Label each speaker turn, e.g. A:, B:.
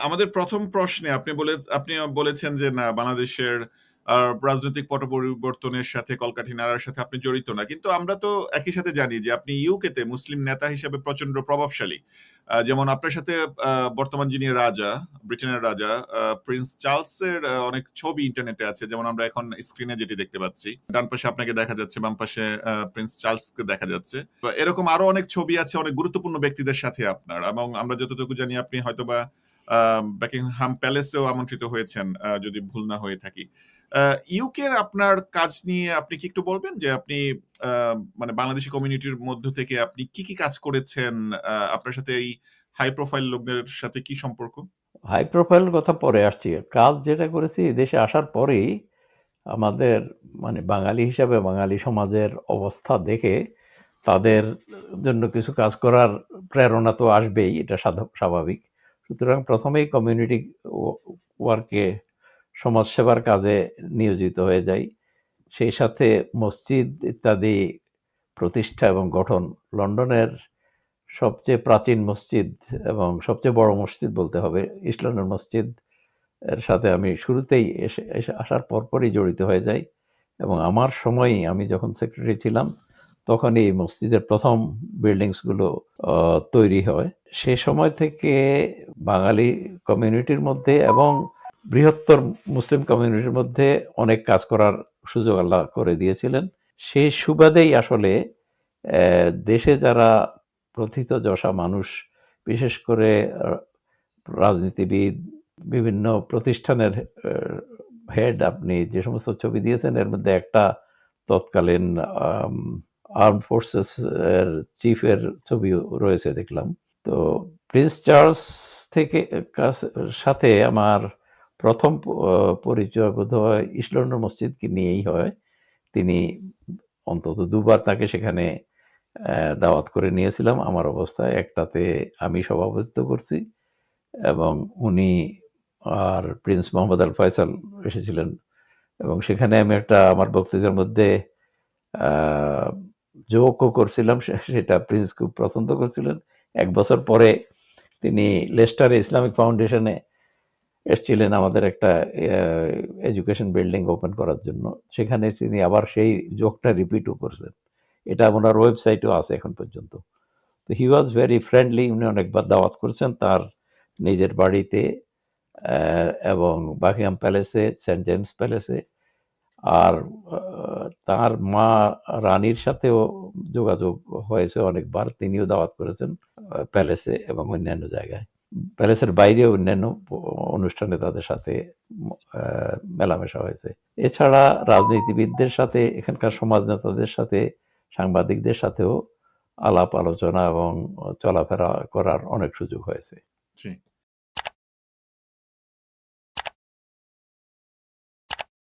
A: আমাদের প্রথম প্রশ্নে আপনি বলেছেন যে না, বাংলাদেশের রাজনৈতিক পট পরিবর্তনের সাথে কলকাঠি নাড়ার সাথে আপনি জড়িত না, কিন্তু আমরা তো একই সাথে জানি যে আপনি ইউকে তে মুসলিম নেতা হিসেবে প্রচন্ড প্রভাবশালী। যেমন আপনার সাথে বর্তমান যিনি রাজা, ব্রিটেনের রাজা প্রিন্স চার্লস এর অনেক ছবি ইন্টারনেটে আছে, যেমন আমরা এখন স্ক্রিনে যেটি দেখতে পাচ্ছি, ডান পাশে আপনাকে দেখা যাচ্ছে, বাম পাশে প্রিন্স চার্লস কে দেখা যাচ্ছে। তো এরকম আরো অনেক ছবি আছে অনেক গুরুত্বপূর্ণ ব্যক্তিদের সাথে আপনার, এবং আমরা যতটুকু জানি আপনি হয়তোবা বাকিংহাম প্যালেসেও আমন্ত্রিত হয়েছেন, যদি ভুল না হয়ে থাকি। ইউকে আপনার কাজ নিয়ে আপনি কি একটু বলবেন যে আপনি মানে বাংলাদেশি কমিউনিটির মধ্য থেকে আপনি কি কি কাজ করেছেন? আপনার সাথে এই হাই প্রোফাইল লোকদের সাথে কি সম্পর্ক?
B: হাই প্রোফাইল কথা পরে আসছি। কাজ যেটা করেছি দেশে আসার পরেই আমাদের মানে বাঙালি হিসাবে বাঙালি সমাজের অবস্থা দেখে তাদের জন্য কিছু কাজ করার প্রেরণা তো আসবেই, এটা স্বাভাবিক। সুতরাং প্রথমেই কমিউনিটি ওয়ার্কে, সমাজসেবার কাজে নিয়োজিত হয়ে যাই। সেই সাথে মসজিদ ইত্যাদি প্রতিষ্ঠা এবং গঠন, লন্ডনের সবচেয়ে প্রাচীন মসজিদ এবং সবচেয়ে বড় মসজিদ বলতে হবে ইস্ট লন্ডন মসজিদ এর সাথে আমি শুরুতেই এসে আসার পরপরই জড়িত হয়ে যাই, এবং আমার সময়ই আমি যখন সেক্রেটারি ছিলাম তখন এই মসজিদের প্রথম বিল্ডিংসগুলো তৈরি হয়। সে সময় থেকে বাঙালি কমিউনিটির মধ্যে এবং বৃহত্তর মুসলিম কমিউনিটির মধ্যে অনেক কাজ করার সুযোগ আল্লাহ করে দিয়েছিলেন। সেই সুবাদেই আসলে দেশে যারা প্রথিতযশা মানুষ, বিশেষ করে রাজনীতিবিদ, বিভিন্ন প্রতিষ্ঠানের হেড, আপনি যে সমস্ত ছবি দিয়েছেন এর মধ্যে একটা তৎকালীন আর্ম ফোর্সেস এর চিফের ছবি রয়েছে দেখলাম। তো প্রিন্স চার্লস থেকে সাথে আমার প্রথম পরিচয় বোধহয় ইস্ট লন্ডন মসজিদকে নিয়েই হয়। তিনি অন্তত দুবার তাকে সেখানে দাওয়াত করে নিয়েছিলাম আমার অবস্থায়। একটাতে আমি সভাপতিত্ব করছি এবং উনি আর প্রিন্স মোহাম্মদ আল ফয়সাল এসেছিলেন, এবং সেখানে আমি একটা আমার বক্তৃতার মধ্যে জোকও করছিলাম, সেটা প্রিন্স খুব পছন্দ করছিলেন। এক বছর পরে তিনি লেস্টারে ইসলামিক ফাউন্ডেশনে এসেছিলেন আমাদের একটা এডুকেশন বিল্ডিং ওপেন করার জন্য। সেখানে তিনি আবার সেই জোকটা রিপিটও করছেন। এটা ওনার ওয়েবসাইটেও আছে এখন পর্যন্ত। তো হি ওয়াজ ভেরি ফ্রেন্ডলি। উনি অনেকবার দাওয়াত করেছেন তার নিজের বাড়িতে এবং বাকিংহাম প্যালেসে, সেন্ট জেমস প্যালেসে। আর তার মা রানীর সাথেও যোগাযোগ হয়েছে অনেকবার, তিনিও দাওয়াত করেছেন প্যালেসে এবং অন্যান্য জায়গায়। প্যালেসের বাইরে অন্যান্য অনুষ্ঠানে তাদের সাথে মেলামেশা হয়েছে। এছাড়া রাজনীতিবিদদের সাথে, এখানকার সমাজ নেতাদের সাথে, সাংবাদিকদের সাথেও আলাপ আলোচনা এবং চলাফেরা করার অনেক সুযোগ হয়েছে।